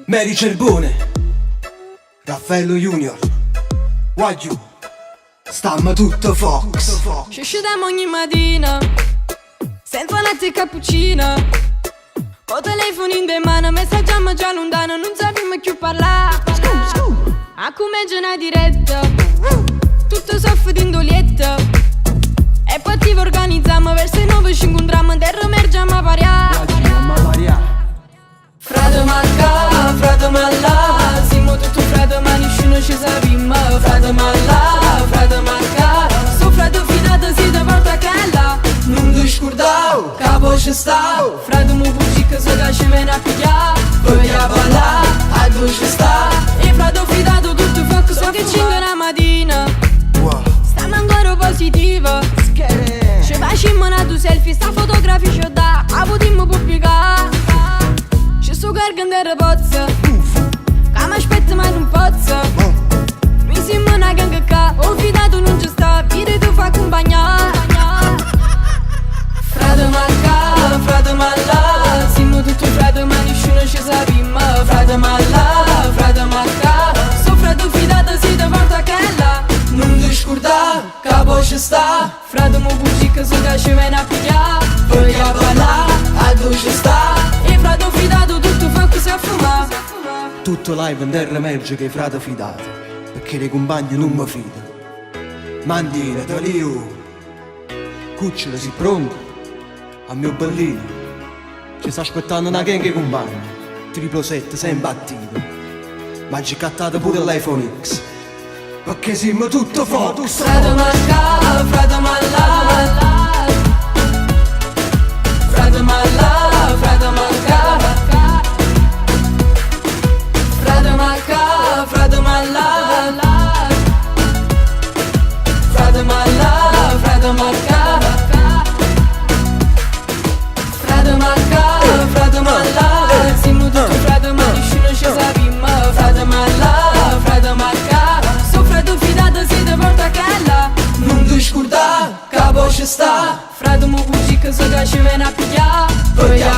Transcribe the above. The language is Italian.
Mary Cerbone, Raffaello Junior, Wagyu, stamma tutto Fox. Ci usciamo ogni mattina, senza latte e cappuccino, con telefono in mano, messaggiamo già lontano, non sappiamo più parlare. A come c'è una diretta, tutto soffre di indolietta, e poi ti organizziamo verso i 9 ci incontriamo e mergiamo a variare. Frate manca, frate malla, siamo tutto frate ma nessuno ci sappiamo. Frate malla, frate manca, sto frate fidato si da porta a calla. Non ti scordavo, capo ci sta, frate mu buci che se ci viene a pigliare. Poi a ballare, a dove ci sta, e frate fidato tutto fa che so che 5 la mattina. Stiamo ancora positivo, ci facciamo una tu selfie, sta fotografia ci dà, la potremmo pubblicare. Ci sto caricando il pozzo, che mi aspetta ma non pozzo. Mi sembra una gang che ho fidato non ci sta, vedi tu fa compagnia. Frate manca, frate malla, siamo tutti frate ma nessuno ci sappiamo. Frate malla, frate manca, sto frate fidato si da porta a calla. Non ti scordare, capo ci sta, frate mu buci che se ci viene a pigliare. Poi a ballare, a dove ci sta, e frate fidato tutto fa che si affuma. Tutto live in terra emerge che i frate fidati, perché le compagni non mi fido. Mandina, Talio, cucciolo si pronto, a mio bellino, ci sta aspettando una gang compagni, 777 sei imbattito, ma ci cattate pure l'iPhone X, perché siamo tutto foto. Frate manca, frate malla, frate malla, frate manca, frate manca, frate malla, frate malla, frate manca, frate manca, frate malla, siamo tutti frate ma nessuno ci sappiamo. Frate malla, frate manca, sto frate fidato si da porta a calla. Non ti scordare, capo ci sta, frate mu buci che se ci viene a pigliare. Poi a